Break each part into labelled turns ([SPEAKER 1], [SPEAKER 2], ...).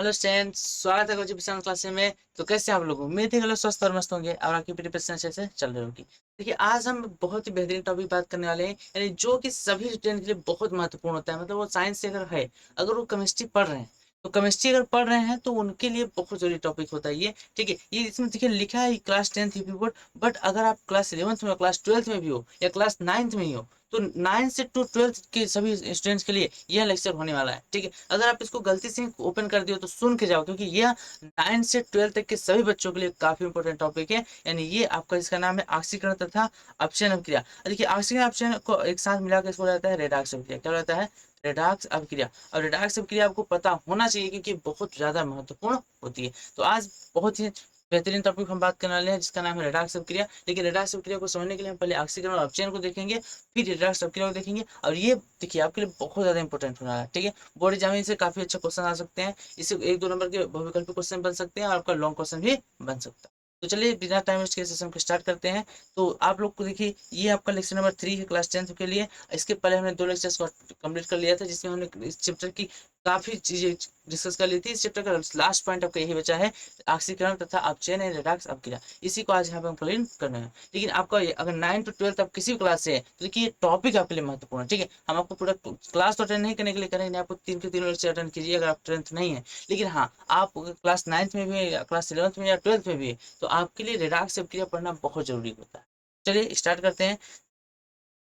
[SPEAKER 1] Hello students, स्वागत है coaching विज्ञान क्लास में। तो कैसे आप लोग? उम्मीद है कि लोग स्वस्थ और मस्त होंगे और आपकी प्रिपरेशन अच्छे से चल रही होगी। देखिए, आज हम बहुत ही बेहतरीन टॉपिक बात करने वाले हैं, यानी जो कि सभी स्टूडेंट के लिए बहुत महत्वपूर्ण होता है। मतलब वो साइंस से अगर है, अगर वो केमिस्ट्री पढ़ रहे हैं, तो केमिस्ट्री अगर पढ़ रहे हैं तो उनके लिए बहुत जरूरी टॉपिक होता है ये। ठीक है, ये इसमें देखिए लिखा है class 10th UP board, but अगर आप क्लास 11th में हो, क्लास 12th में भी हो या क्लास 9th में ही हो, तो 9 से टू 12th के सभी स्टूडेंट्स के लिए यह लेक्चर होने वाला है। ठीक है, अगर आप इसको गलती से ओपन कर दियो तो सुन के जाओ, क्योंकि यह 9 से 12 तक के सभी बच्चों के लिए काफी इंपॉर्टेंट टॉपिक है। यानी ये आपका, इसका नाम है ऑक्सीकरण तथा अपचयन अभिक्रिया। देखिए, ऑक्सीकरण अपचयन को एक साथ मिलाकर इसको रहता है रेडॉक्स अभिक्रिया। क्या रहता है? रेडॉक्स अभिक्रिया। और रेडॉक्स अभिक्रिया आपको पता होना चाहिए, क्योंकि बहुत ज्यादा महत्वपूर्ण होती है। तो आज बहुत ही बेहतरीन टॉपिक हम बात करने वाले हैं, जिसका नाम है रेडॉक्स अभिक्रिया। लेकिन रेडॉक्स अभिक्रिया को समझने के लिए हम पहले ऑक्सीकरण और अपचयन को देखेंगे, फिर रेडॉक्स अभिक्रिया को देखेंगे। और ये देखिए आपके लिए बहुत ज्यादा इंपॉर्टेंट होना है। ठीक है, बोर्ड एग्जाम में से काफी अच्छा क्वेश्चन आ सकते हैं। इससे 1-2 नंबर के बहुविकल्पी क्वेश्चन बन सकते हैं और आपका लॉन्ग क्वेश्चन भी बन सकता है। तो चलिए बिना टाइम वेस्ट के सेशन को स्टार्ट करते हैं। तो आप लोग को देखिए, ये आपका लेक्चर नंबर 3 है क्लास 10th के लिए। इसके पहले हमने 2 लेक्चर्स कंप्लीट कर लिया था, जिसमें हमने इस चैप्टर की काफी चीजें डिस्कस कर ली थी। इस चैप्टर का लास्ट पॉइंट आपका यही बचा है, ऑक्सीकरण तथा अपचयन एंड रेडॉक्स अभिक्रिया। इसी को आज यहाँ पे हम क्लीन करना है। लेकिन आपका अगर 9 to 12 आप किसी भी क्लास से है, तो देखिए ये टॉपिक आपके लिए महत्वपूर्ण है। ठीक है, हम आपको पूरा क्लास तो अटेंड नहीं करने के लिए करेंगे, आपको 3 के 3 लेक्चर अटेंड कीजिए अगर आप 10th नहीं है। लेकिन हाँ, आप क्लास 9th में भी है या क्लास 11th में या 12th में भी है, तो आपके लिए रेडॉक्स अभिक्रिया पढ़ना बहुत जरूरी होता है। चलिए स्टार्ट करते हैं।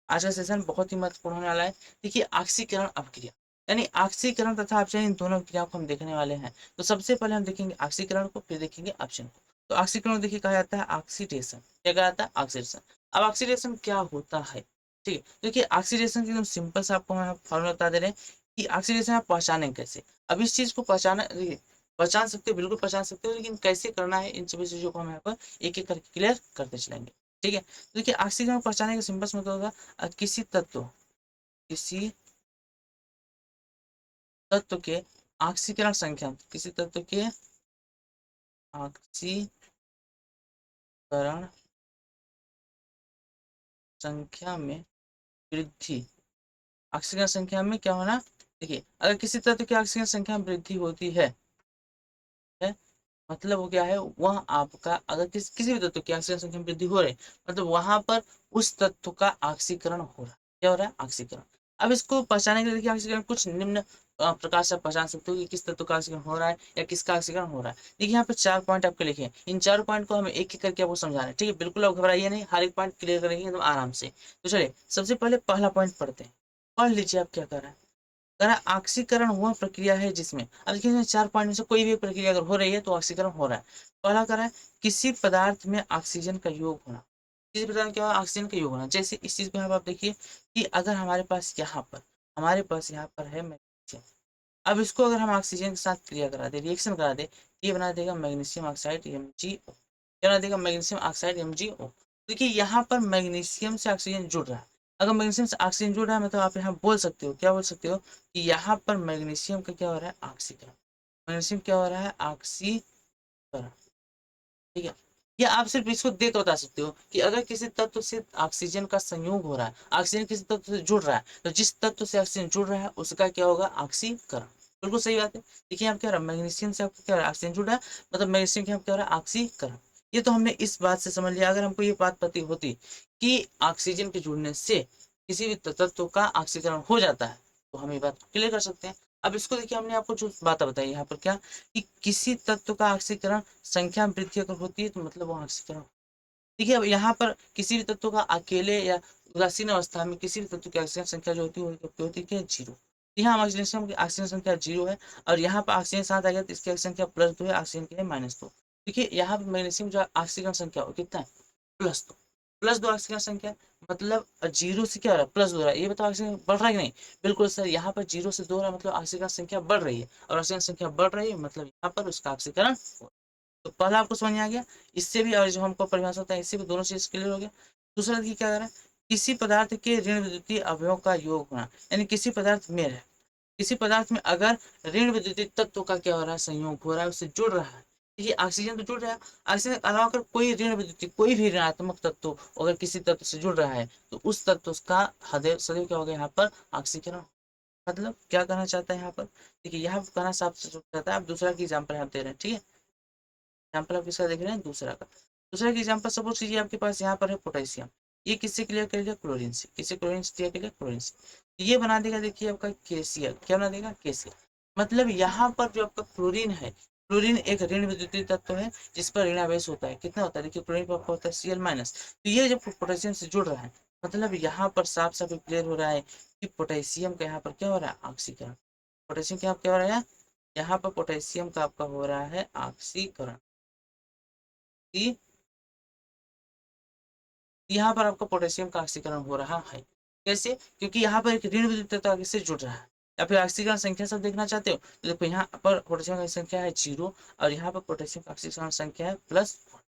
[SPEAKER 1] आज का सेशन बहुत ही महत्वपूर्ण होने वाला है। देखिए, ऑक्सीकरण अभिक्रिया, यानी ऑक्सीकरण तथा अपचयन, इन दोनों क्रियाओं को हम देखने वाले हैं। तो सबसे पहले हम देखेंगे ऑक्सीकरण को, फिर देखेंगे अपचयन को। तो ऑक्सीकरण देखिए कहा जाता है ऑक्सीडेशन। क्या कहा जाता है? ऑक्सीडेशन। अब ऑक्सीडेशन क्या होता है? ठीक है, देखिए ऑक्सीडेशन की एकदम सिंपल से आपको हम फॉर्मूला बता दे रहे हैं कि ऑक्सीडेशन आप पहचानें कैसे। अब इस चीज को पहचाना, पहचान सकते हो, बिल्कुल पहचान सकते हो, लेकिन कैसे करना है इन सभी चीजों को हम यहाँ पर एक एक करके क्लियर करते चलेंगे। ठीक है, तो देखिए ऑक्सीजन को पहचानने का सिंपल मतलब होगा किसी तत्व के ऑक्सीकरण संख्या, किसी तत्व के ऑक्सीकरण संख्या में वृद्धि। ऑक्सीकरण संख्या में क्या होना? देखिए, अगर किसी तत्व की ऑक्सीकरण संख्या में वृद्धि होती है, मतलब वो क्या है, वह आपका, अगर किसी भी तत्व की ऑक्सीजन संख्या में वृद्धि हो रही है, मतलब वहां पर उस तत्व का ऑक्सीकरण हो रहा है। क्या हो रहा है? ऑक्सीकरण। अब इसको पहचानने के लिए देखिए, ऑक्सीकरण कुछ निम्न प्रकार से आप पहचान सकते हो कि किस तत्व का ऑक्सीकरण हो रहा है या किसका ऑक्सीकरण हो रहा है। देखिए यहाँ पे 4 पॉइंट आपके लिखे हैं, इन 4 पॉइंट को हमें एक एक करके आपको समझाना है। ठीक है, बिल्कुल आप घबराइए नहीं, हर एक पॉइंट क्लियर करेंगे एकदम आराम से। तो चलिए सबसे पहले पहला पॉइंट पढ़ते हैं। पढ़ लीजिए आप क्या कर रहे हैं। ऑक्सीकरण वह प्रक्रिया है जिसमें, अब देखिए इसमें 4 पॉइंट में से कोई भी प्रक्रिया अगर हो रही है तो ऑक्सीकरण हो रहा है। पहला कह रहा है किसी पदार्थ में ऑक्सीजन का योग होना। किसी पदार्थ में क्या होगा? ऑक्सीजन का योग होना। जैसे इस चीज में आप देखिए कि अगर हमारे पास यहाँ पर है मैग्नीशियम। अब इसको अगर हम ऑक्सीजन के साथ क्रिया करा दे, रिएक्शन करा दे, ये बना देगा मैग्नीशियम ऑक्साइड MgO। क्या बना देगा? Magnesium oxide MgO। देखिए यहाँ पर मैग्नीशियम से ऑक्सीजन जुड़ रहा है। अगर मैग्नीशियम से ऑक्सीजन जुड़ रहा है, मतलब आप यहाँ बोल सकते हो, क्या बोल सकते हो कि यहाँ पर मैग्नीशियम का क्या हो रहा है? ऑक्सीकरण। मैग्नीशियम क्या हो रहा है? ऑक्सीकरण। ठीक है, या आप सिर्फ इसको देख बता सकते हो कि अगर किसी तत्व से ऑक्सीजन का संयोग हो रहा है, ऑक्सीजन किसी तत्व से जुड़ रहा है, तो जिस तत्व से ऑक्सीजन जुड़ रहा है उसका क्या होगा? ऑक्सीकरण। बिल्कुल सही बात है। देखिए आप क्या रहा है, मैग्नीशियम से आपको क्या रहा है? ऑक्सीजन जुड़ रहा है, मतलब मैग्नीशियम क्या क्या हो रहा है? ऑक्सीकरण। ये तो हमने इस बात से समझ लिया। अगर हमको ये बात पता होती कि ऑक्सीजन के जुड़ने से किसी भी तत्व का ऑक्सीकरण हो जाता है, तो हम ये बात क्लियर कर सकते हैं। अब इसको देखिए, हमने आपको जो बात बताई यहाँ पर क्या, कि किसी तत्व का ऑक्सीकरण संख्या में वृद्धि अगर होती है, तो मतलब वो ऑक्सीकरण। देखिए अब यहाँ पर किसी भी तत्व का अकेले या उदासीन अवस्था में किसी भी तत्व की ऑक्सीजन संख्या जो होती है वो होती है क्या? 0। यहाँ ऑक्सीजन की ऑक्सीजन संख्या 0 है, और यहाँ पर ऑक्सीजन साथ आ गया तो इसकी ऑक्सीजन संख्या +2 है, ऑक्सीजन की है -2। देखिए यहाँ पर मैग्नीशियम जो ऑक्सीजन संख्या वो कितना है? +2। +2 ऑक्सीजन संख्या, मतलब 0 से क्या हो रहा है? +2 हो रहा है। ये बताओ ऑक्सीजन बढ़ रहा है कि नहीं? बिल्कुल सर, यहाँ पर 0 से 2 हो रहा है, मतलब ऑक्सीजन संख्या बढ़ रही है, और ऑक्सीजन संख्या बढ़ रही है मतलब यहाँ पर उसका ऑक्सीकरण। तो पहला आपको समझ में आ गया। इससे भी, और जो हमको परिभाषा होता है इससे भी दोनों चीज क्लियर हो गया। दूसरा देखिए क्या कर रहा है, किसी पदार्थ के ऋण विद्युतीय अवयवों का योग होना, यानी किसी पदार्थ में है, किसी पदार्थ में अगर ऋण विद्युतीय तत्व का क्या हो रहा है? संयोग हो रहा है, उससे जुड़ रहा है। देखिए ऑक्सीजन तो जुड़ रहा है, ऑक्सीजन के अलावा अगर कोई ऋण विद्युतीय, कोई भी ऋणात्मक तत्व अगर किसी तत्व से जुड़ रहा है, तो उस तत्व का सदैव सदैव क्या होगा? यहाँ पर ऑक्सीकरण। मतलब क्या कहना चाहता है यहाँ पर, देखिए यहाँ पर कहना साफ साफ चाहता है। आप दूसरा की एग्जाम्पल यहाँ दे रहे हैं, ठीक है, एग्जाम्पल आप किसका देख रहे हैं, दूसरा का। दूसरा की एग्जाम्पल सपोज कीजिए आपके पास यहाँ पर है पोटेशियम, ये किससे क्लियर करेगा, क्लोरीन से, किससे, क्लोरीन से क्लियर करेगा, क्लोरीन से। तो ये बना देगा, देखिए आपका KCl, क्या बना देगा, KCl। मतलब यहाँ पर जो आपका क्लोरीन है, क्लोरीन एक ऋण विद्युतीय तत्व है जिस पर ऋणावेश होता है, कितना होता है, देखिए क्लोरीन पर आपका होता है Cl-। तो ये जब पोटेशियम से जुड़ रहा है, मतलब यहाँ पर साफ साफ क्लियर हो रहा है कि पोटेशियम का यहाँ पर क्या हो रहा है, ऑक्सीकरण। पोटेशियम क्या क्या हो रहा है, यहाँ पर पोटेशियम का आपका हो रहा है ऑक्सीकरण। कि यहाँ पर आपका पोटेशियम का ऑक्सीकरण हो रहा है, कैसे, क्योंकि यहाँ पर एक ऋण विद्युत तत्व से जुड़ रहा है। या फिर ऑक्सीकरण संख्या सब देखना चाहते हो तो देखो यहाँ पर पोटेशियम की संख्या है 0 और यहाँ पर पोटेशियम का ऑक्सीकरण संख्या है +1।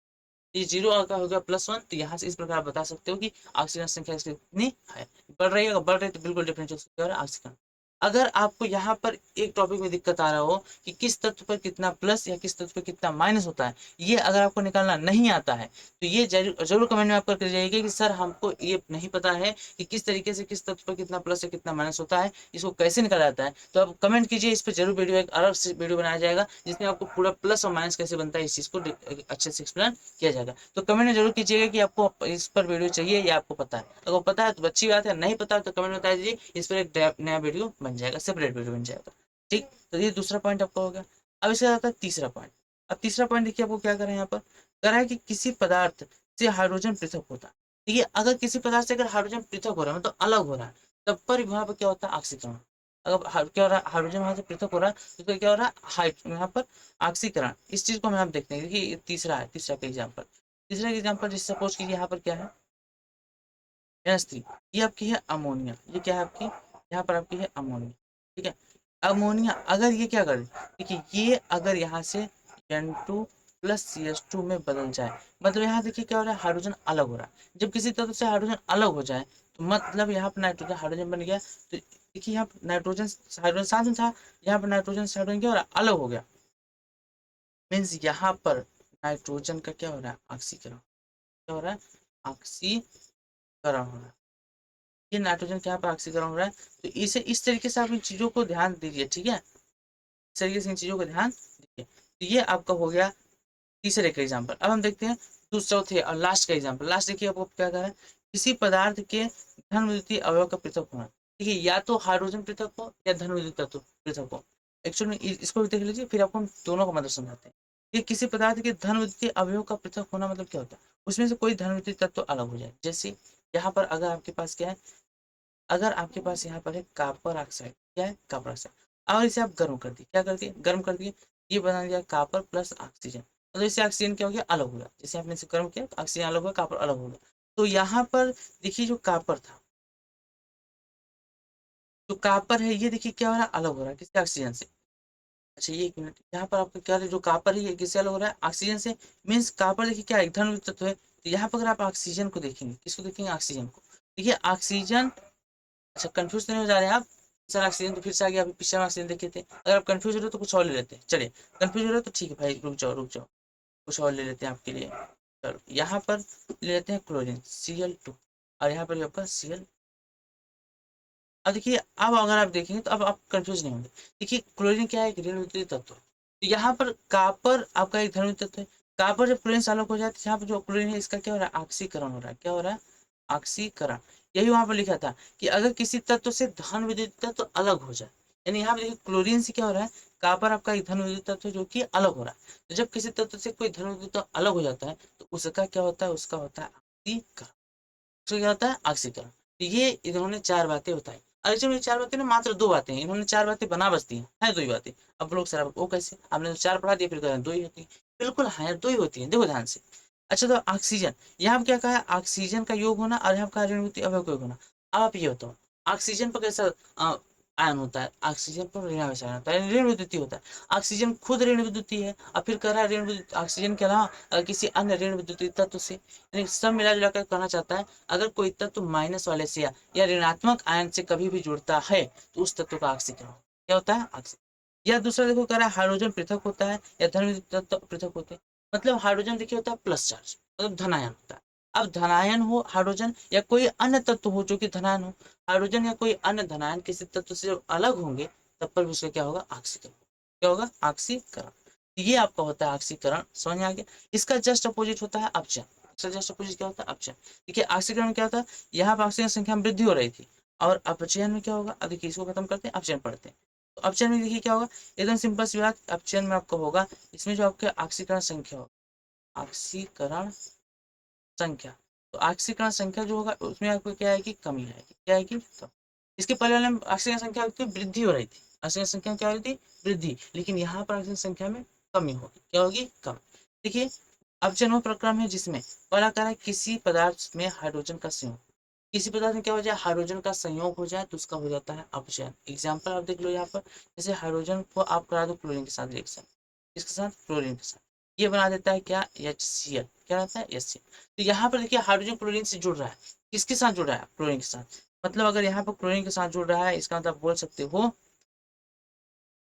[SPEAKER 1] ये 0 का हो गया +1, तो यहाँ से इस प्रकार आप बता सकते हो कि ऑक्सीजन संख्या इसकी कितनी है, बढ़ रही है, अगर बढ़ रही है तो बिल्कुल डिफरेंशियल ऑक्सीजन। अगर आपको यहाँ पर एक टॉपिक में दिक्कत आ रहा हो कि किस तत्व पर कितना प्लस या किस तत्व पर कितना माइनस होता है, ये अगर आपको निकालना नहीं आता है तो ये जरूर जरूर कमेंट में आप करके जाइएगा कि सर हमको ये नहीं पता है कि किस तरीके से किस तत्व पर कितना प्लस या कितना माइनस होता है, इसको कैसे निकाला जाता है। तो आप कमेंट कीजिए, इस पर जरूर वीडियो, एक अलग से वीडियो बनाया जाएगा जिसमें आपको पूरा प्लस और माइनस कैसे बनता है इस चीज़ को अच्छे से एक्सप्लेन किया जाएगा। तो कमेंट में जरूर कीजिएगा कि आपको इस पर वीडियो चाहिए या आपको पता है। अगर पता है तो अच्छी बात है, नहीं पता है तो कमेंट में बता दीजिए, इस पर एक नया वीडियो बन जाएगा, सेपरेट वीडियो बन जाएगा। ठीक, तो ये दूसरा पॉइंट आपका हो गया। अब इसके आता है तीसरा पॉइंट। अब तीसरा पॉइंट देखिए आपको क्या कर रहे हैं यहाँ पर, कह रहा है कि किसी पदार्थ से हाइड्रोजन पृथक होता है। देखिए अगर किसी पदार्थ से अगर हाइड्रोजन पृथक हो रहा है मतलब अलग हो रहा है, तब पर वहाँ पर क्या होता है, ऑक्सीकरण। अगर क्या हो रहा है, हाइड्रोजन वहां से पृथक हो रहा है तो क्या हो रहा है, हाइट यहाँ पर ऑक्सीकरण। इस चीज को हम यहाँ देखते हैं। देखिए तीसरा है, तीसरा का एग्जाम्पल, तीसरा एग्जाम्पल जैसे सपोज कीजिए यहाँ पर क्या है, NH3, ये आपकी है अमोनिया, ये क्या है आपकी, यहाँ पर आपकी है अमोनिया, ठीक है। अमोनिया अगर ये क्या करे, देखिए ये अगर यहाँ से N2 + CH2 में बदल जाए, मतलब यहाँ देखिए क्या हो रहा है, हाइड्रोजन अलग हो रहा है। जब किसी तत्व से हाइड्रोजन अलग हो जाए तो मतलब यहाँ पर नाइट्रोजन हाइड्रोजन बन गया, तो देखिए यहाँ नाइट्रोजन हाइड्रोजन साथ में था, यहाँ पर नाइट्रोजन से हाइड्रोजन क्या हो रहा है, अलग हो गया। मीन्स यहाँ पर नाइट्रोजन का क्या हो रहा है, ऑक्सीकरण, क्या हो रहा है, ऑक्सीकरण हो रहा है। ये नाइट्रोजन क्या पर ऑक्सीकरण हो रहा है। तो इसे इस तरीके से आप इन चीजों को ध्यान दीजिए, ठीक है, इस तरीके से इन चीजों को ध्यान दीजिए। तो ये आपका हो गया तीसरे का एग्जाम्पल। अब हम देखते हैं चौथे और लास्ट का एग्जाम्पल। लास्ट देखिए आपको क्या कह रहा है, किसी पदार्थ के धन विद्युतीय अवयव का पृथक होना। देखिए या तो हाइड्रोजन पृथक हो या धन विद्युत तत्व पृथक हो। एक्चुअली में इसको भी देख लीजिए, फिर आपको हम दोनों का मतलब समझाते हैं कि किसी पदार्थ के धन विद्युतीय अवयव का पृथक होना मतलब क्या होता है, उसमें से कोई धन विद्युतीय तत्व अलग हो जाए। जैसे यहाँ पर अगर आपके पास क्या है, अगर आपके पास यहाँ पर है कॉपर ऑक्साइड, क्या है, कॉपर ऑक्साइड, और इसे आप गर्म कर दिए, क्या कर दिए, गर्म कर दिए, ये बना दिया कॉपर + ऑक्सीजन। मतलब इससे ऑक्सीजन क्या हो गया, अलग हो गया। जैसे आपने इसे गर्म किया तो ऑक्सीजन अलग हुआ, कॉपर अलग हो गया। तो यहाँ पर देखिए जो कॉपर था, जो कॉपर है ये देखिए क्या हो रहा है, अलग हो रहा है, किससे, ऑक्सीजन से। अच्छा ये 1 मिनट, यहाँ पर आपका क्या है, जो कॉपर है ये किससे अलग हो रहा है, ऑक्सीजन से। मीन्स कॉपर देखिए क्या है, एक धन तत्व है। तो यहाँ पर अगर आप ऑक्सीजन को देखेंगे, किसको देखेंगे, ऑक्सीजन को। देखिए ऑक्सीजन, अच्छा कंफ्यूज तो नहीं हो जा रहे हैं आप, सर ऑक्सीजन तो फिर से आ गया, अभी पिछले ऑक्सीजन देखे थे। अगर आप कंफ्यूज हो रहे हो तो कुछ और ले लेते हैं, चलिए कंफ्यूज हो रहे हो तो ठीक है भाई, रुक जाओ रुक जाओ, कुछ और ले लेते हैं आपके लिए। चलो यहाँ पर ले लेते हैं क्लोरीन Cl2, और यहाँ पर आपका Cl। अब देखिए अब अगर आप देखेंगे तो अब आप कंफ्यूज नहीं होंगे। देखिए क्लोरीन क्या है, एक ऋण विद्युतीय तत्व। तो यहाँ पर कॉपर आपका एक धन विद्युतीय तत्व है। कॉपर जब क्लोरीन से अलग हो जाए तो यहाँ पर जो क्लोरीन है इसका क्या हो रहा है, ऑक्सीकरण हो रहा है, क्या हो रहा है, ऑक्सीकरण। यही वहां पर लिखा था कि अगर किसी तत्व से धन विद्युत तत्व अलग हो जाए, यानी यहाँ पर देखिए क्लोरीन से क्या हो रहा है, कॉपर आपका एक धन विद्युत तत्व जो कि अलग हो रहा है। तो जब किसी तत्व से कोई धन विद्युत तत्व अलग हो जाता है तो उसका क्या होता है, उसका होता है ऑक्सीकरण। तो क्या होता है, ऑक्सीकरण। तो ये इन्होंने 4 बातें बताई। एक्चुअली 4 बातें ना, मात्र 2 बातें हैं, इन्होंने 4 बातें बना बसती हैं, 2 ही बातें। अब लोग सर वो कैसे, आपने तो 4 पढ़ा दिया फिर कह रहे हैं 2 ही होती है। बिल्कुल हाँ 2 ही होती है, देखो ध्यान से। अच्छा तो ऑक्सीजन, यहाँ पर क्या कहा है, ऑक्सीजन का योग होना, और यहाँ पर ऋण विद्युतीय अवयव का योग होना। अब आप ये बताओ ऑक्सीजन पर कैसा आयन होता है, ऑक्सीजन पर ऋणावेश आयन होता है, ऋण विद्युतीय होता है। ऑक्सीजन खुद ऋण विद्युतीय है, और फिर कह रहा है ऋण विद्युत ऑक्सीजन के अलावा किसी अन्य ऋण विद्युतीय तत्व से, यानी सब मिला जुला कर कहना चाहता है अगर कोई तत्व माइनस वाले से या ऋणात्मक आयन से कभी भी जुड़ता है तो उस तत्व का ऑक्सीकरण क्या होता है, ऑक्सीकरण। या दूसरा देखो कह रहा है हाइड्रोजन पृथक होता है या धन विद्युत तत्व पृथक होते हैं। मतलब हाइड्रोजन देखिए होता है प्लस चार्ज, मतलब धनायन होता है। अब धनायन हो हाइड्रोजन या कोई अन्य तत्व हो जो कि धनायन हो, हाइड्रोजन या कोई अन्य धनायन किसी तत्व से जब अलग होंगे तब पर भी उसका क्या होगा, ऑक्सीकरण। क्या होगा, ऑक्सीकरण। ये आपका होता है ऑक्सीकरण, समझ में आ गया। इसका जस्ट अपोजिट होता है अपचयन। इसका जस्ट अपोजिट क्या होता है, अपचयन। देखिए ऑक्सीकरण में क्या होता है, यहाँ पर ऑक्सीजन संख्या में वृद्धि हो रही थी, और अपचयन में क्या होगा, अब देखिए इसको खत्म करते हैं, अपचयन पढ़ते हैं। तो अपचयन में देखिए क्या होगा, एकदम सिंपल सी बात, अपचयन में आपका होगा, इसमें जो आपके ऑक्सीकरण संख्या होगा, ऑक्सीकरण संख्या, तो ऑक्सीकरण संख्या जो होगा उसमें आपको क्या है कि कमी आएगी, क्या है कि कम। इसके पहले वाले में ऑक्सीजन संख्या की वृद्धि हो रही थी, ऑक्सीजन संख्या में क्या हो रही थी, वृद्धि, लेकिन यहाँ पर ऑक्सीजन संख्या में कमी होगी, क्या होगी, कम। देखिए अब जन्म प्रक्रम है जिसमें पहला कार्य है किसी पदार्थ में हाइड्रोजन का संयोग, किसी पदार्थ में क्या हो जाए, हाइड्रोजन का संयोग हो जाए तो उसका हो जाता है अपचयन। एग्जाम्पल आप देख लो यहाँ पर, जैसे हाइड्रोजन को आप करा दो क्लोरीन के साथ रिएक्शन, किसके साथ, क्लोरीन के साथ, ये बना देता है क्या, HCl, क्या रहता है, HCl। तो यहाँ पर देखिए हाइड्रोजन क्लोरीन से जुड़ रहा है, किसके साथ जुड़ रहा है, क्लोरीन के साथ। मतलब अगर यहाँ पर क्लोरीन के साथ जुड़ रहा है, इसका मतलब बोल सकते हो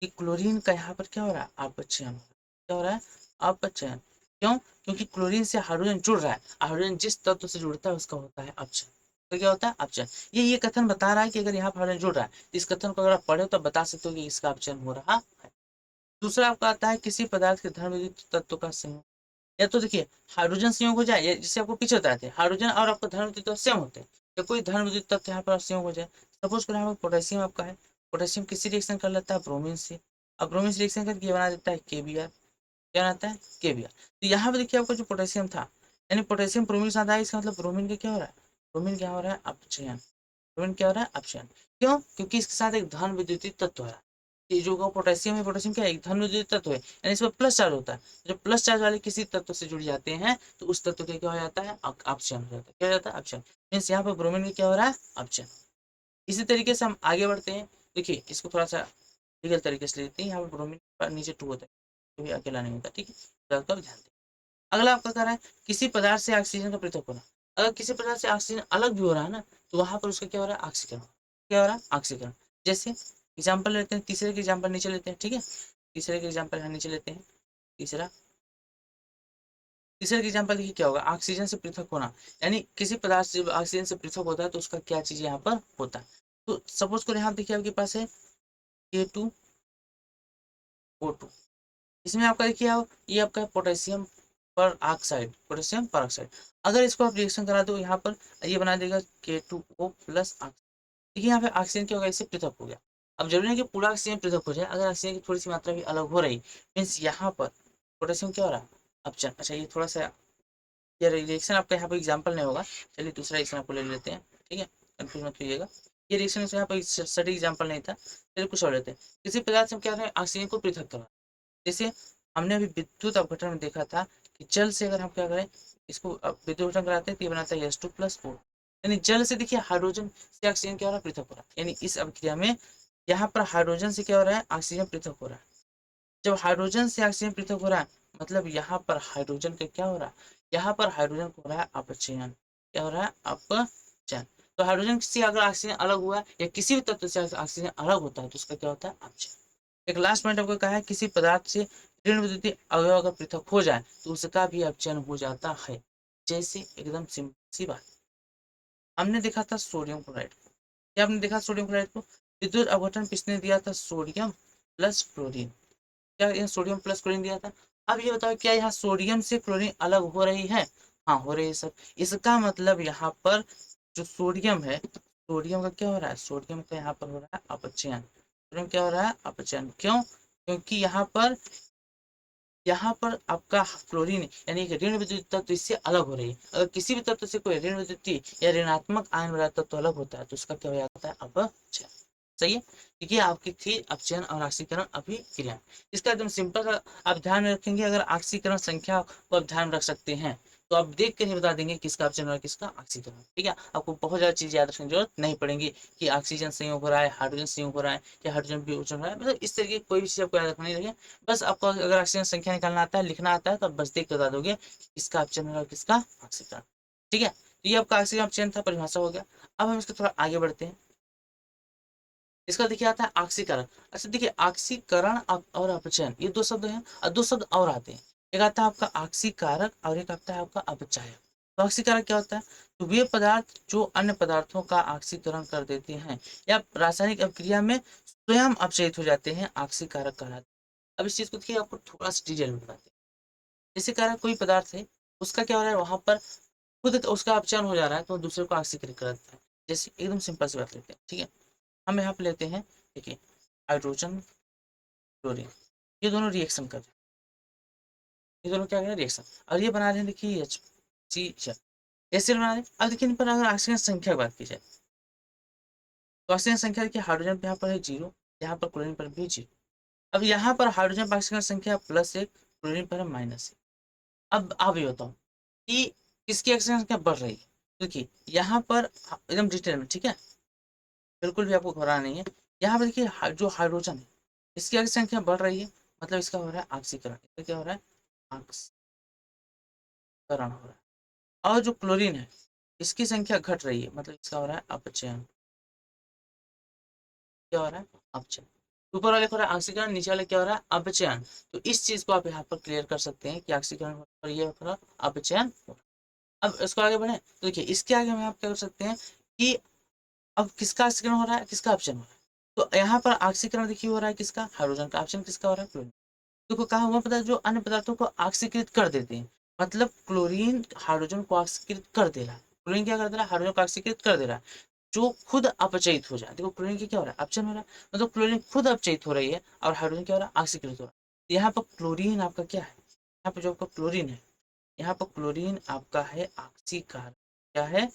[SPEAKER 1] कि क्लोरीन का यहाँ पर क्या हो रहा है, अपचयन। क्या हो रहा है, अपचयन। क्यों, क्योंकि क्लोरीन से हाइड्रोजन जुड़ रहा है, हाइड्रोजन जिस तत्व से जुड़ता है उसका होता है अपचयन। तो क्या होता है, अपचयन। ये कथन बता रहा है कि अगर यहाँ पर हाइड्रोजन जुड़ रहा है, इस कथन को अगर आप पढ़े तो बता सकते हो कि इसका अपचयन हो रहा है। दूसरा आपका आता है किसी पदार्थ के धर्म तत्व का संयोग, या तो देखिए हाइड्रोजन संयोग हो जाए, जिससे आपको पीछे बताए थे हाइड्रोजन और आपका धर्म तत्व सेम होते हैं, या कोई धर्म तत्व यहाँ पर संयोग हो जाए। सपोज करें यहाँ पर पोटेशियम आपका है, पोटेशियम किसी रिएक्शन कर लेता है ब्रोमीन से, अब ब्रोमीन से रिएक्शन करके ये बना देता है KBr, क्या बनाता है, KBr। तो यहाँ पे देखिए आपका जो पोटेशियम था, यानी पोटेशियम ब्रोमीन के साथ आया, इसका मतलब ब्रोमीन का क्या हो रहा है, ब्रोमीन क्या हो रहा है, अपचयन। ब्रोमीन क्या हो रहा है, अपचयन। क्यों, क्योंकि इसके साथ एक धन विद्युतीय तत्व है, ये जो पोटेशियम है, पोटेशियम क्या है, एक धन विद्युतीय तत्व है, यानी इसमें प्लस चार्ज होता है। जब प्लस चार्ज वाले किसी तत्व से जुड़ जाते हैं तो उस तत्व का क्या हो जाता है, अपचयन हो जाता है। क्या हो जाता है, अपचयन। मीन्स यहाँ पर ब्रोमीन का क्या हो रहा है, अपचयन। इसी तरीके से हम आगे बढ़ते हैं। देखिए इसको थोड़ा सा लीगल तरीके से लेते हैं, यहाँ पर ब्रोमीन पर नीचे 2 होता है, कभी अकेला नहीं होता, ठीक है, तो ध्यान दें। अगला आपका कह रहा है किसी पदार्थ से ऑक्सीजन का पृथक होना, अगर किसी पदार्थ से ऑक्सीजन अलग भी हो रहा है ना, तो वहां पर उसका क्या हो रहा है, ऑक्सीकरण। क्या हो रहा है, ऑक्सीकरण। जैसे एग्जाम्पल लेते हैं, तीसरे के एग्जाम्पल नीचे लेते हैं, ठीक है, तीसरे के एग्जाम्पल यहाँ नीचे लेते हैं। तीसरा तीसरे के एग्जाम्पल देखिए क्या होगा, ऑक्सीजन से पृथक होना, यानी किसी पदार्थ से ऑक्सीजन से पृथक होता है तो उसका क्या चीज यहाँ पर होता है। तो सपोज करो यहाँ देखिए आपके पास है K2O2, इसमें आपका देखिए ये आपका पोटेशियम पर ऑक्साइड, पोटेशियम पर ऑक्साइड। अगर इसको आप रिएक्शन करा दो यहाँ पर, ये बना देगा K2O प्लस ऑक्साइड। देखिए यहाँ पे ऑक्सीजन क्या होगा, इससे पृथक हो गया। अब जरूरी है कि पूरा ऑक्सीजन पृथक हो जाए, अगर ऑक्सीजन की थोड़ी सी मात्रा भी अलग हो रही, मीन्स यहाँ पर पोटेशियम क्या हो रहा है, अपचयन। अच्छा ये थोड़ा सा, ये रिएक्शन आपका यहाँ पर एग्जाम्पल नहीं होगा, चलिए दूसरा रिएक्शन आपको ले लेते हैं, ठीक है, कंफ्यूज मत होइएगा। ये रिएक्शन यहाँ पर सटीक एग्जाम्पल नहीं था, चलिए कुछ और लेते हैं। किसी पदार्थ से हम क्या करें, ऑक्सीजन को पृथक करा, जैसे हमने अभी विद्युत अपघटन में देखा था कि जल से अगर हम क्या करें, इसको विद्युत अपघटन कराते हैं तो ये बनाता है H2+O, यानी जल से देखिए हाइड्रोजन से ऑक्सीजन क्या हो रहा है, पृथक हो रहा है। यानी इस अभिक्रिया में यहाँ पर हाइड्रोजन से क्या हो रहा है, ऑक्सीजन पृथक हो रहा है। जब हाइड्रोजन से ऑक्सीजन पृथक हो रहा है, मतलब यहाँ पर हाइड्रोजन का क्या हो रहा है, यहाँ पर हाइड्रोजन को हो रहा है अपचयन। क्या हो रहा है, अपचयन। तो हाइड्रोजन से अगर ऑक्सीजन अलग हुआ या किसी भी तत्व से ऑक्सीजन अलग होता है तो उसका क्या होता है, अपचयन। एक लास्ट पॉइंट आपको कहा है किसी पदार्थ से ऋण विद्युतीय अवयव अगर पृथक हो जाए तो उसका भी अपचयन हो जाता है। जैसे एकदम सिंपल सी बात, हमने देखा था सोडियम क्लोराइड को, क्या आपने देखा सोडियम क्लोराइड को, विद्युत अपघटन किसने दिया था, सोडियम प्लस क्लोरीन। क्या यहाँ सोडियम प्लस क्लोरीन दिया था। अब ये बताओ क्या यहाँ सोडियम से क्लोरीन अलग हो रही है, हाँ हो रही है सर। इसका मतलब यहाँ पर जो सोडियम है, सोडियम का क्या हो रहा है, सोडियम का यहाँ पर हो रहा है अपचयन। सोडियम क्या हो रहा है, अपचयन। क्यों, क्योंकि यहाँ पर आपका क्लोरीन यानी कि ऋण विद्युत तत्व इससे अलग हो रही है। अगर किसी भी तत्व से कोई ऋण विद्युतीय या ऋणात्मक आयन वाला तत्व अलग होता है तो उसका क्या हो जाता है, अपचयन। सही है, क्योंकि आपकी थी अपचयन और ऑक्सीकरण अभिक्रिया। इसका एकदम सिंपल आप ध्यान में रखेंगे, अगर ऑक्सीकरण संख्या को आप ध्यान रख सकते हैं तो आप देख कर ही बता देंगे किसका अपचयन और किसका ऑक्सीकरण। ठीक है, आपको बहुत ज्यादा चीज याद रखने की जरूरत नहीं पड़ेगी कि ऑक्सीजन संयोग हो रहा है, हाइड्रोजन संयोग हो रहा है, या हाइड्रोजन वियोजन हो रहा है, मतलब इस तरीके की कोई भी चीज आपको याद रखनी नहीं है। बस आपको अगर ऑक्सीजन संख्या निकालना आता है, लिखना आता है, तो आप बस देख कर बता दोगे किसका अपचयन और किसका ऑक्सीकरण। ठीक है, तो ये आपका ऑक्सीजन अपचयन था, परिभाषा हो गया। अब हम इसको थोड़ा आगे बढ़ते हैं। इसका देखिए आता है ऑक्सीकरण। अच्छा देखिए ऑक्सीकरण और अपचयन ये दो शब्द हैं, और दो शब्द और आते हैं, एक आता है आपका ऑक्सीकारक और एक आता है आपका अपचायक। तो ऑक्सीकारक क्या होता है? तो वे पदार्थ जो अन्य पदार्थों का ऑक्सीकरण कर देते हैं या रासायनिक अभिक्रिया में स्वयं अपचयित हो जाते हैं, ऑक्सीकारक कहलाते हैं। अब इस चीज को देखिए, आपको थोड़ा सा डिटेल में बताते हैं। जैसे कह रहा है कोई पदार्थ है, उसका क्या हो रहा है, वहां पर खुद उसका अपचयन हो जा रहा है तो दूसरे को ऑक्सीकृत करता है। जैसे एकदम सिंपल सी बात लेते हैं, ठीक है। हम यहाँ पे लेते हैं, देखिए, हाइड्रोजन क्लोरीन, ये दोनों रिएक्शन कर रहे हैं, ये दोनों क्या कर रहे हैं, रिएक्शन, और ये बना रहे हैं, देखिए एच सी एसिड बना रहे हैं। अब देखिए इन पर अगर ऑक्सीजन संख्या की बात की जाए, तो ऑक्सीजन संख्या देखिए, हाइड्रोजन पे यहाँ पर है 0, यहाँ पर क्लोरीन पर भी 0। अब यहाँ पर हाइड्रोजन पर ऑक्सीजन संख्या +1, क्लोरीन पर है -1। अब आप ये बताओ कि किसकी ऑक्सीजन संख्या बढ़ रही है? देखिए यहाँ पर एकदम डिटेल में, ठीक है, बिल्कुल भी आपको घबराना नहीं है। यहाँ पर देखिए जो हाइड्रोजन है, इसकी ऑक्सीजन संख्या बढ़ रही है, मतलब इसका हो रहा है ऑक्सीकरण। इसका क्या हो रहा है? ऑक्सीकरण हो रहा है। और जो क्लोरीन है, इसकी संख्या घट रही है, मतलब इसका हो रहा है अपचयन। क्या हो रहा है? अपचयन। ऊपर वाले को हो रहा है ऑक्सीकरण, नीचे वाले क्या हो रहा है? अपचयन। तो इस चीज को आप यहाँ पर क्लियर कर सकते हैं कि ऑक्सीकरण हो रहा है और ये हो रहा है अपचयन हो रहा है। अब इसको आगे बढ़े तो देखिए, इसके आगे हम आप क्या कर सकते हैं कि अब किसका ऑक्सीकरण हो रहा है, किसका अपचयन हो रहा है? तो यहाँ पर ऑक्सीकरण देखिए हो रहा है किसका? हाइड्रोजन का। अपचयन किसका हो रहा है? क्लोरीन। देखो कहा हुआ पता है, जो अन्य पदार्थों को ऑक्सीकृत कर देते हैं, मतलब क्लोरीन हाइड्रोजन को ऑक्सीकृत कर दे रहा है। क्लोरीन क्या कर दे रहा है? हाइड्रोजन को ऑक्सीकृत कर दे रहा है, जो खुद अपचयित हो जाए। देखो क्लोरीन की क्या हो रहा है? अपचयन हो रहा है, मतलब क्लोरीन खुद अपचयित हो रही है और हाइड्रोजन क्या हो रहा है? ऑक्सीकृत हो रहा है। यहाँ पर क्लोरीन आपका क्या है? यहाँ पर जो आपका क्लोरीन है, यहाँ पर क्लोरीन आपका है ऑक्सीकारक। क्या है?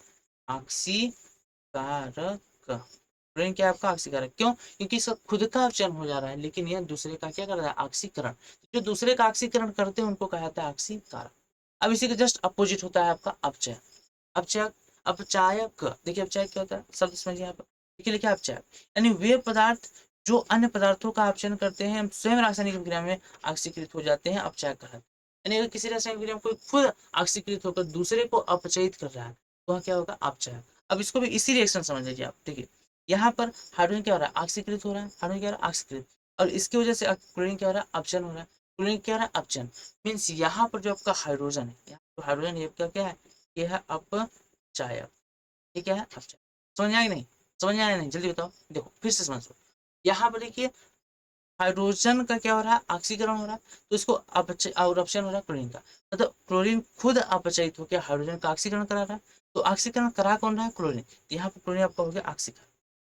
[SPEAKER 1] ऑक्सीकारक। क्लोरीन क्या है आपका? ऑक्सीकारक। क्यों? क्योंकि इसका खुद का अपचयन हो जा रहा है, लेकिन यह दूसरे का क्या कर रहा है? ऑक्सीकरण। जो दूसरे का ऑक्सीकरण करते हैं उनको कहा जाता है ऑक्सीकारक। अब इसी के जस्ट अपोजिट होता है आपका अपचयन। अपचयक, अपचायक। देखिए अपचायक क्या होता है, शब्द समझिए यहाँ पर। देखिए लिखा है अपचायक, यानी वे पदार्थ जो अन्य पदार्थों का अपचयन करते हैं, स्वयं रासायनिक क्रिया में ऑक्सीकृत हो जाते हैं, अपचायक कहलाते हैं। यानी अगर किसी रासायनिक क्रिया में कोई खुद ऑक्सीकृत होकर दूसरे को अपचयित कर रहा है, तो वह क्या होगा? अपचायक। अब इसको भी इसी रिएक्शन समझ लीजिए आप। देखिए यहाँ पर हाइड्रोजन क्या हो रहा है? ऑक्सीकृत हो रहा है, हाइड्रोजन क्या हो रहा है? ऑक्सीकृत। और इसकी वजह से क्लोरीन क्या हो रहा है? अपचयन हो रहा है। क्लोरीन क्या हो रहा है? अपचयन। मीन्स यहाँ पर जो आपका हाइड्रोजन है, यहाँ पर हाइड्रोजन ये आपका क्या है? ये है अपचायक। ये क्या है? अपचायक। समझ में आया कि नहीं? समझ में आया नहीं? जल्दी बताओ, देखो फिर से समझो। यहाँ पर देखिए हाइड्रोजन का क्या हो रहा है? ऑक्सीकरण हो रहा है, तो इसको और अपचयन हो रहा है क्लोरीन का, मतलब क्लोरीन खुद अपचयित होकर हाइड्रोजन का ऑक्सीकरण करा रहा है। तो ऑक्सीकरण करा कौन रहा है? क्लोरीन। तो यहाँ पर क्लोरीन आपका हो गया ऑक्सीकरण।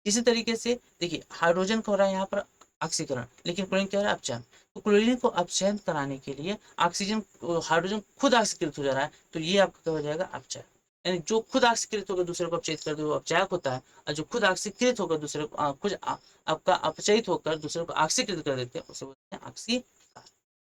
[SPEAKER 1] इसी तरीके से देखिए हाइड्रोजन का हो रहा है यहाँ पर ऑक्सीकरण, लेकिन क्लोरीन क्या हो रहा है? अपचयन। तो क्लोरीन को अपचयन कराने के लिए ऑक्सीजन हाइड्रोजन खुद ऑक्सीकृत हो जा रहा है, तो ये आपका क्या हो जाएगा? अपचयन। यानी जो खुद ऑक्सीकृत होकर दूसरे को अपचयित कर दे वो अपचायक होता है, और जो खुद ऑक्सीकृत होकर दूसरे को खुद आपका अपचयित होकर दूसरे को ऑक्सीकृत कर देते हैं, उसे बोलते हैं ऑक्सीकार।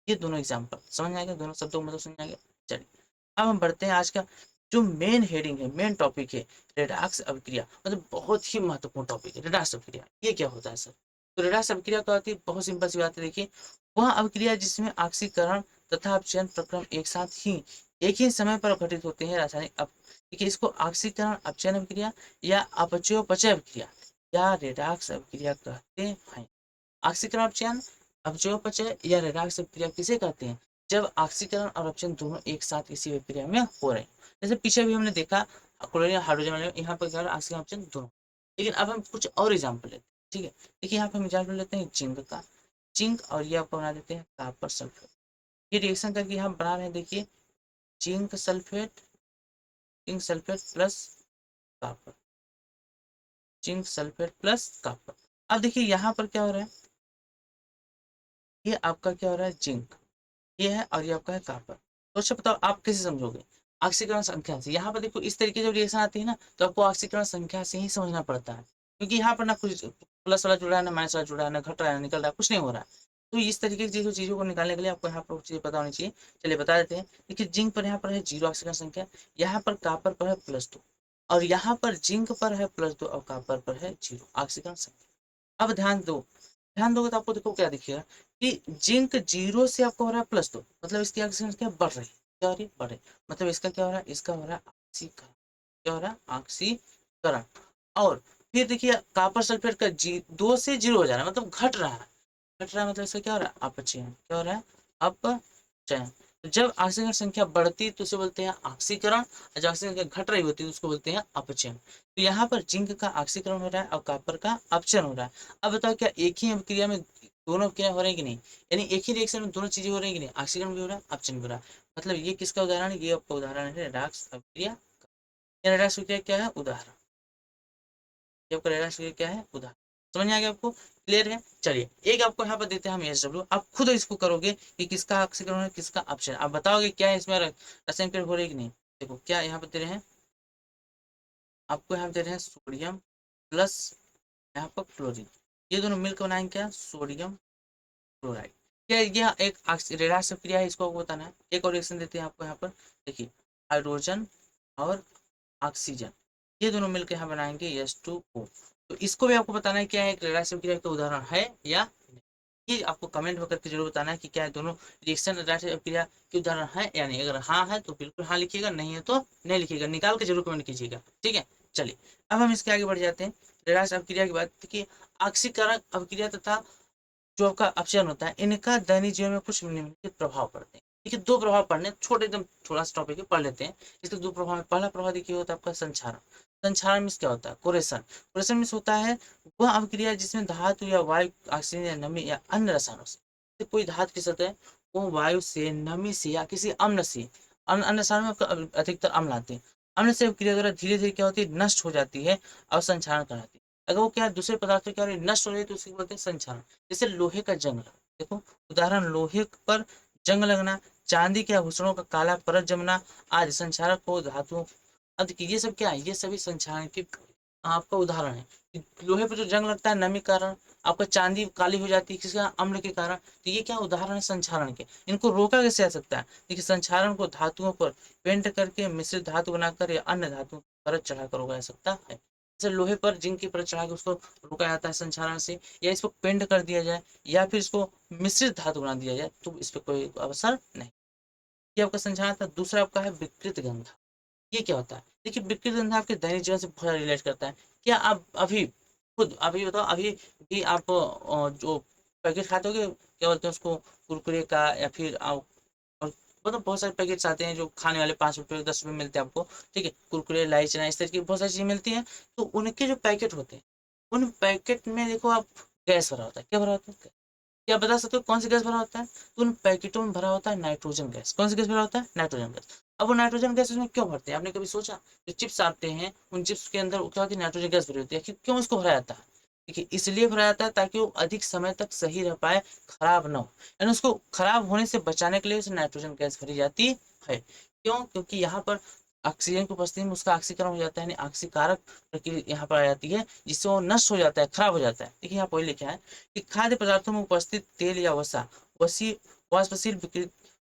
[SPEAKER 1] ये दोनों एग्जाम्पल समझ में आ गया, दोनों शब्दों को मतलब समझ में आ गया। चलिए अब हम बढ़ते हैं आज का जो मेन हेडिंग है, मेन टॉपिक है, रेडॉक्स अभिक्रिया। मतलब बहुत ही महत्वपूर्ण टॉपिक है रेडॉक्स अभिक्रिया। ये क्या होता है सर? तो रेडॉक्स अभिक्रिया क्या होती है? बहुत सिंपल सी बात है। देखिए वह अभिक्रिया जिसमें ऑक्सीकरण तथा अपचयन प्रक्रम एक ही समय पर घटित होते हैं, रासायनिक देखिए इसको ऑक्सीकरण अपचयन अभिक्रिया या अपचयोपचय अभिक्रिया या रेडॉक्स अभिक्रिया कहते हैं। ऑक्सीकरण अपचयन, अपचयोपचय या रेडॉक्स अभिक्रिया किसे कहते हैं? जब ऑक्सीकरण और अपचयन दोनों एक साथ किसी अभिक्रिया में हो रहे हैं। जैसे पीछे भी हमने देखा क्लोरीन हाइड्रोजन वाले, यहाँ पर क्या ऑक्सीकरण अपचयन दोनों। लेकिन अब हम कुछ और एग्जाम्पल लेते हैं, ठीक है। देखिए यहाँ पर हम एग्जाम्पल लेते हैं जिंक का। जिंक और ये आपको बना देते हैं कॉपर सल्फेट। ये रिएक्शन करके हम बना रहे हैं, देखिए zinc sulphate, zinc sulphate plus copper, zinc sulphate plus copper. अब देखिए यहाँ पर क्या हो रहा है, ये आपका क्या हो रहा है? जिंक, ये है, और ये आपका है कॉपर। तो अच्छा बताओ आप कैसे समझोगे? ऑक्सीकरण संख्या से। यहाँ पर देखो इस तरीके जब रिएक्शन आती है ना, तो आपको ऑक्सीकरण संख्या से ही समझना पड़ता है, क्योंकि यहाँ पर ना कुछ प्लस वाला जुड़ा है, ना माइनस वाला जुड़ा है, ना घट रहा है, ना निकल रहा है, कुछ नहीं हो रहा है। तो इस तरीके की चीजों को निकालने के लिए आपको यहाँ पर चीजें पता होनी चाहिए। चलिए बता देते हैं। देखिए जिंक पर यहाँ पर है 0 ऑक्सीकरण संख्या, यहाँ पर कॉपर पर है +2, और यहाँ पर जिंक पर है +2 और कॉपर पर है 0 ऑक्सीकरण संख्या। अब ध्यान दो, ध्यान दोगे तो आपको देखो क्या दिखेगा कि जिंक 0 से आपको हो रहा है +2, मतलब इसकी ऑक्सीजन क्या बढ़ रही है? क्या हो रही है? बढ़ रही है। मतलब इसका क्या हो रहा है? इसका हो रहा है ऑक्सीकरण। क्या हो रहा है? ऑक्सीकरण। और फिर देखिए कॉपर सल्फेट का 2 से 0 हो जा रहा है, मतलब घट रहा है। घट रहा है मतलब इसका क्या हो रहा है? अपचयन। क्या हो रहा है? अपचयन। जब ऑक्सीजन की संख्या बढ़ती है तो उसे बोलते हैं ऑक्सीकरण, और जब ऑक्सीजन की संख्या घट रही होती है तो उसको बोलते हैं अपचयन। तो यहाँ पर जिंक का ऑक्सीकरण हो रहा है और कॉपर का अपचयन हो रहा है। अब बताओ क्या एक ही क्रिया में दोनों क्रिया हो रही है कि नहीं, यानी एक ही रिएक्शन में दोनों चीजें हो रही है कि नहीं, ऑक्सीकरण भी हो रहा है अपचयन भी हो रहा है। मतलब ये किसका उदाहरण है, ये आपका उदाहरण है रेडॉक्स अभिक्रिया। ये रेडॉक्स अभिक्रिया क्या है, उदाहरण। ये आपका रेडॉक्स अभिक्रिया क्या है, उदाहरण। समझ में आ गया आपको, क्लियर है। चलिए एक आपको यहाँ पर देते हैं हम एसडब्ल्यू, आप खुद इसको करोगे कि किसका ऑक्सीकरण है किसका अपचयन, आप बताओगे क्या है इसमें रासायनिक क्रिया हो रही है कि नहीं। देखो क्या यहाँ पर दे रहे हैं, आपको यहाँ दे रहे हैं सोडियम प्लस यहाँ पर क्लोरीन, ये दोनों मिलकर बनाएंगे क्या, सोडियम क्लोराइड। क्या यह एक रेडाक्स क्रिया है, इसको आपको बताना है। एक और रिएक्शन देते हैं आपको यहाँ पर, देखिए हाइड्रोजन और ऑक्सीजन, ये दोनों मिलकर यहाँ बनाएंगे H2O। तो इसको भी आपको बताना है क्या है, एक रेडाक्स क्रिया का उदाहरण है या नहीं। ये आपको कमेंट में करके जरूर बताना है कि क्या है दोनों रिएक्शन रेडाक्स क्रिया के उदाहरण है या नहीं। अगर हाँ है तो बिल्कुल हाँ लिखिएगा, नहीं है तो नहीं लिखिएगा, निकाल के जरूर कमेंट कीजिएगा, ठीक है। चलिए अब हम इसके आगे बढ़ जाते हैं। रेडाक्स अपक्रिया की बात की, ऑक्सीकरण अपक्रिया तथा जो आपका अपचयन होता है, इनका दैनिक जीवन में कुछ निम्नलिखित प्रभाव पड़ते हैं। देखिए दो प्रभाव पढ़ने छोटे, एकदम थोड़ा सा टॉपिक पढ़ लेते हैं। इसके दो प्रभाव में पहला प्रभाव देखिए होता है आपका संक्षारण। संक्षारण मीन्स क्या होता है, कोरेशन। कोरेशन मीन्स होता है वह अभिक्रिया जिसमें धातु या वायु, ऑक्सीजन या नमी या अन्य रसायनों से कोई धातु की सतह वो वायु से, नमी से या किसी अम्ल से, अन्य रसायनों में आपका अधिकतर अम्ल आते हैं, अम्ल से अभिक्रिया द्वारा धीरे धीरे क्या होती है, नष्ट हो जाती है और संक्षारण कराती है। अगर वो क्या है दूसरे पदार्थ क्या नष्ट हो रही है तो उसे बोलते हैं संक्षारण। जैसे लोहे का जंग लगना, देखो उदाहरण लोहे पर जंग लगना, चांदी के आभूषणों का काला परत जमना आदि संक्षारक को धातुओं। अब देखिए ये सब क्या है, ये सभी संक्षारण के आपका उदाहरण है। लोहे पर जो जंग लगता है नमी कारण, आपका चांदी काली हो जाती है किसका, अम्ल के कारण। तो ये क्या उदाहरण है संक्षारण के। इनको रोका कैसे जा सकता है, देखिए संक्षारण को धातुओं पर पेंट करके मिश्रित धातु बनाकर या अन्य धातु परत चढ़ाकर रोका जा सकता है। जैसे लोहे पर जिंक की परत चढ़ा के उसको रोका जाता है संक्षारण से, या इसको पेंट कर दिया जाए या फिर इसको मिश्रित धातु बना दिया जाए तो इस पर कोई अवसर नहीं। ये आपका संक्षारण था। दूसरा आपका है विकृत गंध। ये क्या होता है, देखिए विकृत गंध आपके दैनिक जीवन से बहुत ज़्यादा रिलेट करता है। क्या आप अभी खुद अभी बताओ, अभी भी आप जो पैकेट खाते होगे क्या बोलते हैं उसको, कुरकुरे का, या फिर आप और मतलब बहुत सारे पैकेट्स आते हैं जो खाने वाले 5 रुपये 10 रुपये मिलते हैं आपको, ठीक है, कुरकुरे लाई चना इस तरह की बहुत सारी चीज़ें मिलती हैं। तो उनके जो पैकेट होते हैं, उन पैकेट में देखो आप गैस भरा होता है, क्या भरा होता है, क्या बता सकते हो कौन सा गैस भरा होता है, तो उन पैकेटों में भरा होता है नाइट्रोजन गैस। कौन सा गैस भरा होता है, नाइट्रोजन गैस। अब वो नाइट्रोजन गैस उसमें क्यों भरते हैं, आपने कभी सोचा, जो चिप्स आते हैं उन चिप्स के अंदर क्या होती है, नाइट्रोजन गैस भरी होती है, क्यों उसको भरा जाता है, देखिए इसलिए भरा जाता है ताकि वो अधिक समय तक सही रह पाए, खराब ना हो, यानी उसको खराब होने से बचाने के लिए उसे नाइट्रोजन गैस भरी जाती है। क्यों, क्योंकि यहाँ पर ऑक्सीजन की उपस्थिति में उसका ऑक्सीकरण हो जाता है, यानी ऑक्सीकारक प्रक्रिया यहाँ पर आ जाती है जिससे वो नष्ट हो जाता है, खराब हो जाता है। देखिए यहाँ पहले लिखा है कि खाद्य पदार्थों में उपस्थित तेल या वसा वसी वाष्पशील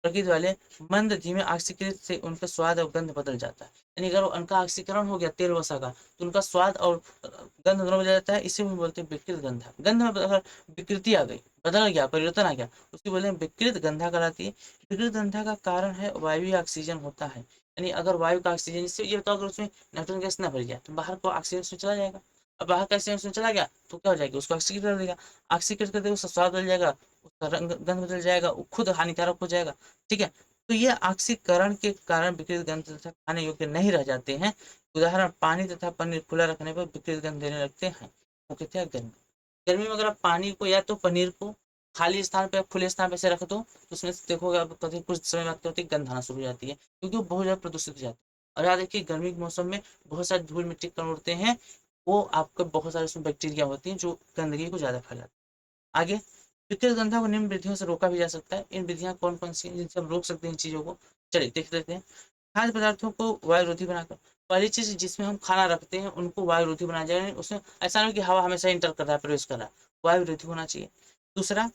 [SPEAKER 1] प्रकृति वाले मंद धीमे ऑक्सीकृत से उनका स्वाद और गंध बदल जाता है। यानी अगर उनका ऑक्सीकरण हो गया तेल वसा का तो उनका स्वाद और गंध दोनों बदल जाता है, इसे हम बोलते हैं विकृत गंधा। गंध में अगर विकृति आ गई, बदल गया, परिवर्तन आ गया, उसकी बोलते हैं विकृत गंधा कहलाती है। विकृत गंधा का कारण है वायु ऑक्सीजन होता है, यानी अगर वायु का ऑक्सीजन, इससे ये बताओ अगर उसमें नाइट्रोजन गैस ना भर जाए तो बाहर को ऑक्सीजन उसमें चला जाएगा। अब बाहर का ऑक्सीजन उसमें चला गया तो क्या हो जाएगा, उसको ऑक्सीकृत कर देगा, ऑक्सीकृत कर देगा, उसका स्वाद बदल जाएगा, उसका रंग गंध बदल जाएगा, वो खुद हानिकारक हो जाएगा, ठीक है। तो ये ऑक्सीकरण के कारण विकृत गंध तथा खाने योग्य नहीं रह जाते हैं। उदाहरण पानी तथा पनीर खुला रखने पर विकृत गंध देने लगते हैं। वो कहते हैं गर्मी। गर्मी में अगर आप पानी को या तो पनीर को खाली स्थान पे खुले स्थान पे से रख दो तो उसमें से देखोगे आप कभी कुछ समय बाद क्या होती है, गंध आना शुरू हो जाती है, क्योंकि वो बहुत ज़्यादा प्रदूषित हो जाती है। और याद रखिए गर्मी के मौसम में बहुत सारे धूल मिट्टी कण उड़ते हैं, वो आपके बहुत सारे उसमें बैक्टीरिया होती हैं जो गंदगी को ज़्यादा फैलाती है। आगे विकृत गंधा को निम्न विधियों से रोका भी जा सकता है। इन विधियां कौन कौन सी हैं जिनसे हम रोक सकते हैं इन चीज़ों को, चलिए देख लेते हैं। खाद्य पदार्थों को वायुरोधी बनाकर, पहली चीज जिसमें हम खाना रखते हैं उनको वायुरोधी बनाया जाए, उसमें ऐसा नहीं कि हवा हमेशा इंटर कर रहा है, प्रवेश कर रहा है, वायुरोधी होना चाहिए। दूसरा,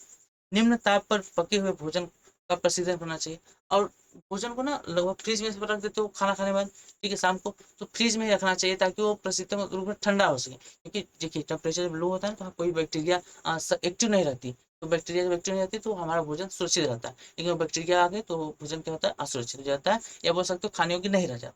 [SPEAKER 1] निम्न ताप पर पके हुए भोजन का प्रशीतन होना चाहिए। और भोजन को ना लगभग फ्रिज में रख देते हो खाना खाने के बाद, ठीक है, शाम को तो फ्रिज में ही रखना चाहिए ताकि वो प्रशीतन रूप में ठंडा हो सके, क्योंकि देखिए टेम्परेचर जब लो होता है तो वहाँ कोई बैक्टीरिया एक्टिव नहीं रहती, तो बैक्टीरिया जब एक्टिव नहीं रहती तो हमारा भोजन सुरक्षित रहता है, लेकिन बैक्टीरिया आ गए तो भोजन क्या होता है, असुरक्षित हो जाता है, या बोल सकते हो खाने योग्य नहीं रह जाता।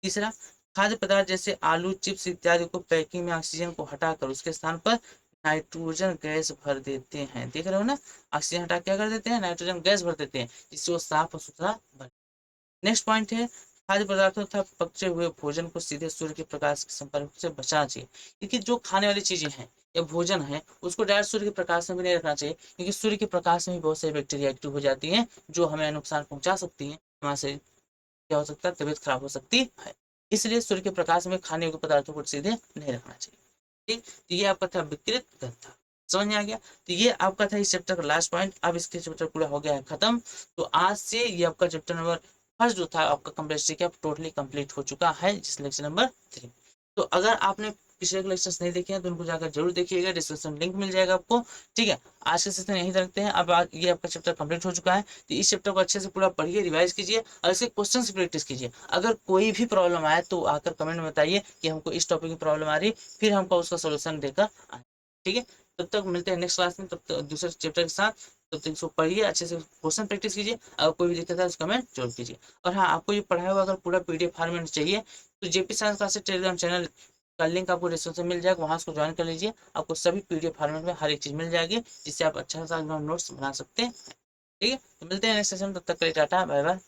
[SPEAKER 1] तीसरा, खाद्य पदार्थ जैसे आलू चिप्स इत्यादि को पैकिंग में ऑक्सीजन को हटाकर उसके स्थान पर नाइट्रोजन गैस भर देते हैं। देख रहे हो ना, ऑक्सीजन हटा के क्या कर देते हैं, नाइट्रोजन गैस भर देते हैं, जिससे वो साफ और सुथरा बने। नेक्स्ट पॉइंट है, खाद्य पदार्थों तथा पके हुए भोजन को सीधे सूर्य के प्रकाश के संपर्क से बचाना चाहिए। क्योंकि जो खाने वाली चीजें हैं या भोजन है, उसको डायरेक्ट सूर्य के प्रकाश में भी नहीं रखना चाहिए, क्योंकि सूर्य के प्रकाश में भी बहुत सारी बैक्टीरिया एक्टिव हो जाती हैं, जो हमें नुकसान पहुंचा सकती हैं। हमारे शरीर क्या हो सकता है, तबीयत खराब हो सकती है। इसलिए सूर्य के प्रकाश में खाने योग्य पदार्थों को सीधे नहीं रखना चाहिए। ठीक, तो ये आपका था विकृत तथा। समझ में आ गया। तो ये आपका था इस चैप्टर का लास्ट पॉइंट। अब इसके चैप्टर पूरा हो गया है खत्म। तो आज से ये आपका चैप्टर नंबर फर्स्ट जो था आपका कंप्लीट टोटली कंप्लीट हो चुका है, जिस लेक्चर नंबर 3। तो अगर आपने पिछले लेक्चर्स नहीं देखे हैं तो उनको जाकर जरूर देखिएगा, डिस्क्रिप्शन लिंक मिल जाएगा आपको। ठीक है, आज के सेशन यहीं रखते हैं। अब ये आपका चैप्टर कंप्लीट हो चुका है, तो इस चैप्टर को अच्छे से पूरा पढ़िए, रिवाइज कीजिए और इसके क्वेश्चन से प्रैक्टिस कीजिए। अगर कोई भी प्रॉब्लम आए तो आकर कमेंट में बताइए कि हमको इस टॉपिक की प्रॉब्लम आ रही, फिर हमको उसका सोल्यूशन देकर आए। ठीक है, तब तक मिलते हैं नेक्स्ट क्लास में, तब तक दूसरे चैप्टर के साथ। तब तक इसको पढ़िए, अच्छे से क्वेश्चन प्रैक्टिस कीजिए। अगर कोई भी दिक्कत है तो कमेंट जरूर कीजिए। और हाँ, आपको ये पढ़ाया हुआ अगर पूरा पीडीएफ फॉर्मेट चाहिए तो JP science classes Telegram channel का लिंक आपको डिस्क्रिप्शन में मिल जाएगा, वहाँ उसको ज्वाइन कर लीजिए। आपको सभी पीडीएफ फॉर्मेट में हर एक चीज़ मिल जाएगी, जिससे आप अच्छा सा नोट्स बना सकते हैं। ठीक है, तो मिलते हैं नेक्स्ट सेशन, तब तक के लिए टाटा बाय बाय।